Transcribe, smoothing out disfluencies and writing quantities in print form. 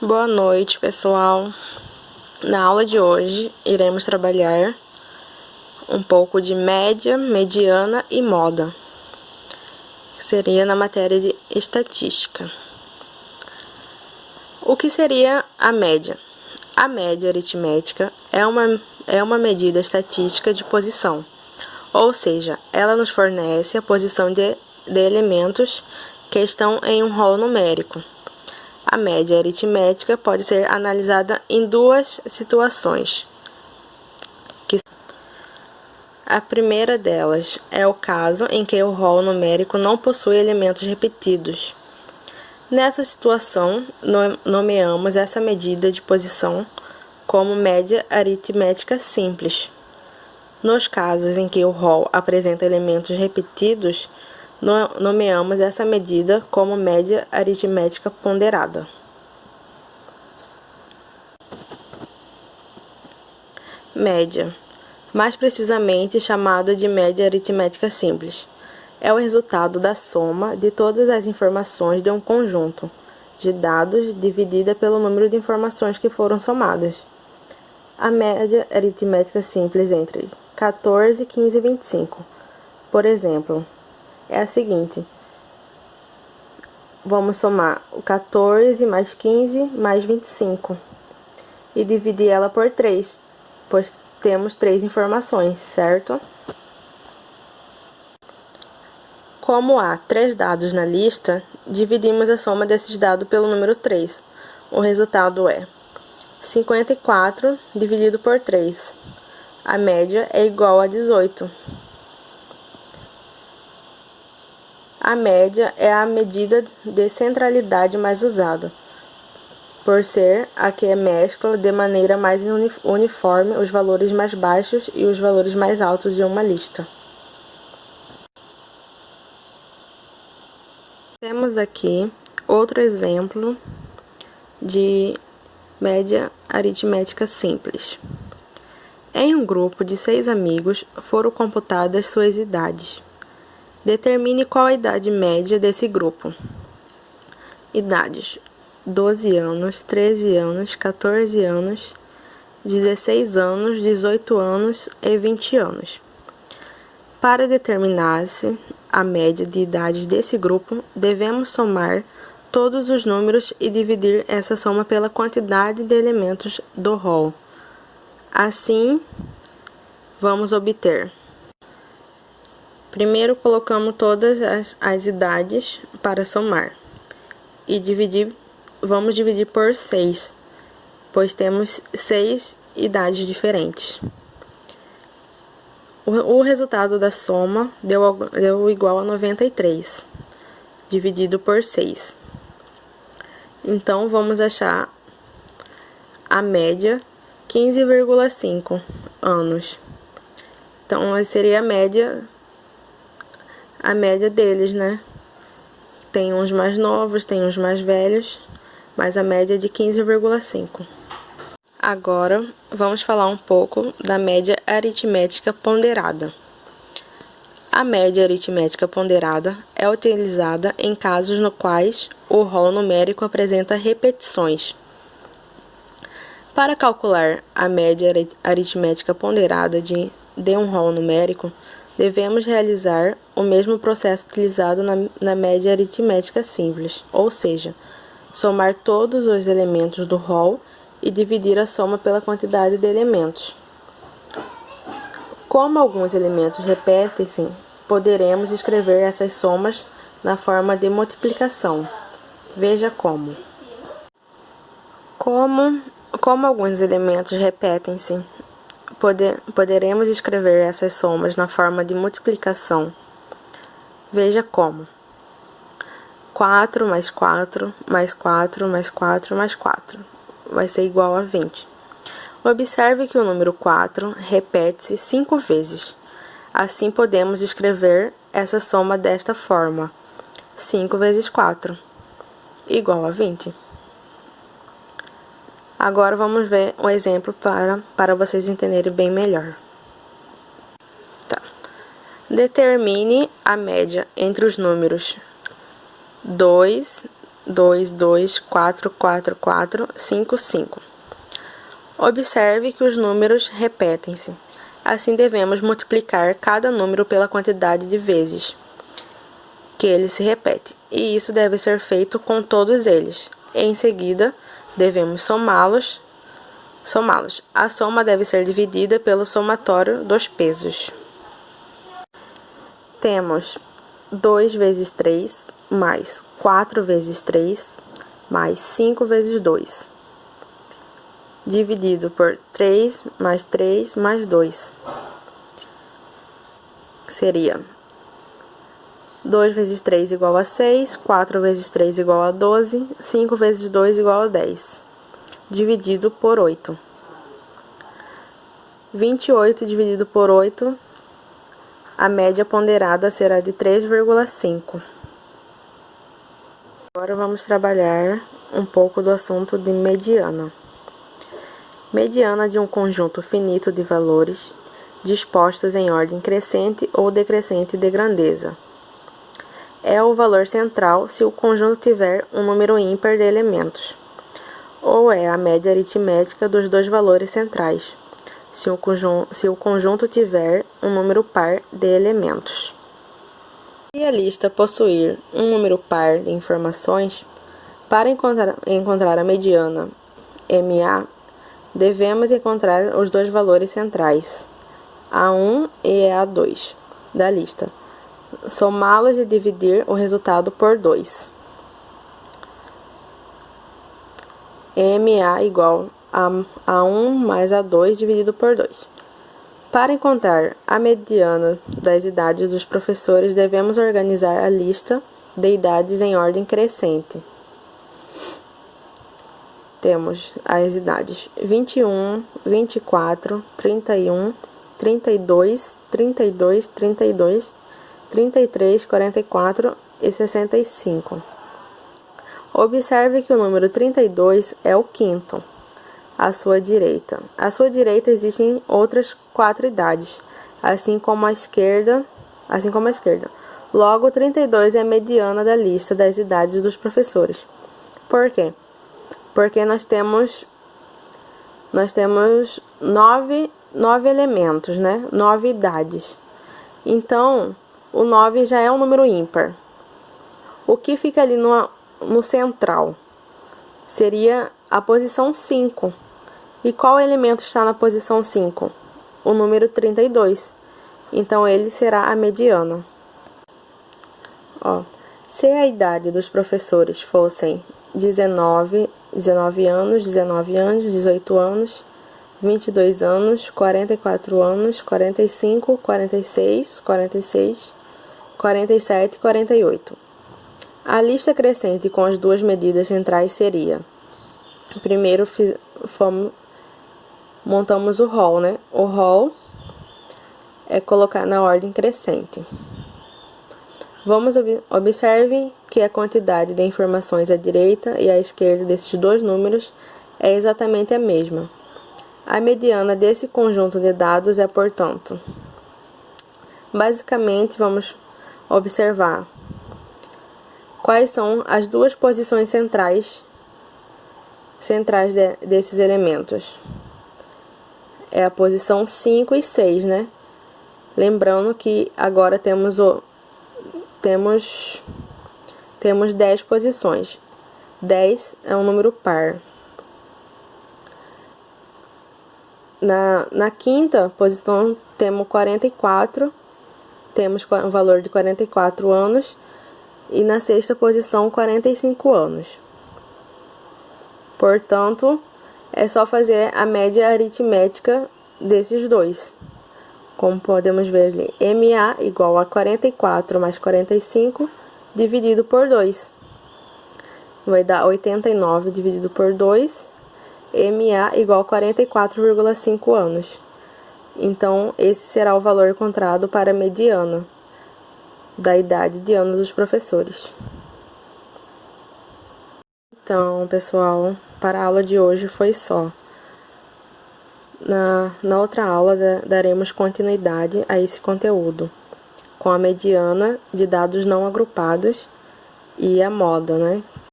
Boa noite, pessoal. Na aula de hoje, iremos trabalhar um pouco de média, mediana e moda, que seria na matéria de estatística. O que seria a média? A média aritmética é uma medida estatística de posição, ou seja, ela nos fornece a posição de elementos que estão em um rol numérico. A média aritmética pode ser analisada em duas situações. A primeira delas é o caso em que o rol numérico não possui elementos repetidos. Nessa situação, nomeamos essa medida de posição como média aritmética simples. Nos casos em que o rol apresenta elementos repetidos, nomeamos essa medida como média aritmética ponderada. Média, mais precisamente chamada de média aritmética simples, é o resultado da soma de todas as informações de um conjunto de dados dividida pelo número de informações que foram somadas. A média aritmética simples entre 14, 15 e 25, por exemplo, é a seguinte: vamos somar o 14 mais 15 mais 25 e dividir ela por 3, pois temos 3 informações, certo? Como há 3 dados na lista, dividimos a soma desses dados pelo número 3. O resultado é 54 dividido por 3. A média é igual a 18. A média é a medida de centralidade mais usada, por ser a que mescla de maneira mais uniforme os valores mais baixos e os valores mais altos de uma lista. Temos aqui outro exemplo de média aritmética simples. Em um grupo de 6 amigos, foram computadas suas idades. Determine qual a idade média desse grupo. Idades: 12 anos, 13 anos, 14 anos, 16 anos, 18 anos e 20 anos. Para determinar-se a média de idades desse grupo, devemos somar todos os números e dividir essa soma pela quantidade de elementos do rol. Assim, vamos obter. Primeiro, colocamos todas as idades para somar e vamos dividir por 6, pois temos 6 idades diferentes. O resultado da soma deu igual a 93, dividido por 6. Então, vamos achar a média 15,5 anos. Então, seria a média deles, né? Tem uns mais novos, tem uns mais velhos, mas a média é de 15,5. Agora, vamos falar um pouco da média aritmética ponderada. A média aritmética ponderada é utilizada em casos no quais o rol numérico apresenta repetições. Para calcular a média aritmética ponderada de um rol numérico, devemos realizar o mesmo processo utilizado na média aritmética simples, ou seja, somar todos os elementos do rol e dividir a soma pela quantidade de elementos. Como alguns elementos repetem-se, poderemos escrever essas somas na forma de multiplicação. Veja como. Como alguns elementos repetem-se, poderemos escrever essas somas na forma de multiplicação. Veja como. 4 mais 4 mais 4 mais 4 mais 4 vai ser igual a 20. Observe que o número 4 repete-se 5 vezes. Assim, podemos escrever essa soma desta forma: 5 vezes 4 igual a 20. Agora, vamos ver um exemplo para vocês entenderem bem melhor. Determine a média entre os números 2, 2, 2, 4, 4, 4, 5, 5. Observe que os números repetem-se. Assim, devemos multiplicar cada número pela quantidade de vezes que ele se repete, e isso deve ser feito com todos eles. Em seguida, devemos somá-los. A soma deve ser dividida pelo somatório dos pesos. Temos 2 vezes 3, mais 4 vezes 3, mais 5 vezes 2, dividido por 3, mais 2, seria 2 vezes 3 igual a 6, 4 vezes 3 igual a 12, 5 vezes 2 igual a 10, dividido por 8. 28 dividido por 8, a média ponderada será de 3,5. Agora vamos trabalhar um pouco do assunto de mediana. Mediana de um conjunto finito de valores dispostos em ordem crescente ou decrescente de grandeza. É o valor central se o conjunto tiver um número ímpar de elementos, ou é a média aritmética dos dois valores centrais, se o conjunto tiver um número par de elementos. Se a lista possuir um número par de informações, para encontrar a mediana MA, devemos encontrar os dois valores centrais, A1 e A2, da lista, somá-los e dividir o resultado por 2. MA igual a A1 mais A2 dividido por 2. Para encontrar a mediana das idades dos professores, devemos organizar a lista de idades em ordem crescente. Temos as idades 21, 24, 31, 32, 32, 32, 33, 44 e 65. Observe que o número 32 é o quinto, à sua direita. À sua direita existem outras 4 idades, assim como a esquerda. Logo, 32 é a mediana da lista das idades dos professores. Por quê? Porque nós temos 9 elementos, né? 9 idades. Então, o 9 já é um número ímpar. O que fica ali no central seria a posição 5. E qual elemento está na posição 5? O número 32. Então, ele será a mediana. Se a idade dos professores fossem 19 anos, 18 anos, 22 anos, 44 anos, 45, 46, 47 e 48. A lista crescente com as duas medidas centrais seria: primeiro montamos o rol, né? O rol é colocar na ordem crescente. Observe que a quantidade de informações à direita e à esquerda desses dois números é exatamente a mesma. A mediana desse conjunto de dados é, portanto, basicamente, vamos observar quais são as duas posições centrais desses elementos. É a posição 5 e 6, né? Lembrando que agora temos 10 posições. 10 é um número par. Na quinta posição temos 44, temos o valor de 44 anos. E na sexta posição, 45 anos. Portanto, é só fazer a média aritmética desses dois. Como podemos ver ali, MA igual a 44 mais 45 dividido por 2. Vai dar 89 dividido por 2. MA igual a 44,5 anos. Então, esse será o valor encontrado para a mediana da idade de anos dos professores. Então, pessoal, para a aula de hoje foi só. Na outra aula daremos continuidade a esse conteúdo, com a mediana de dados não agrupados e a moda, né?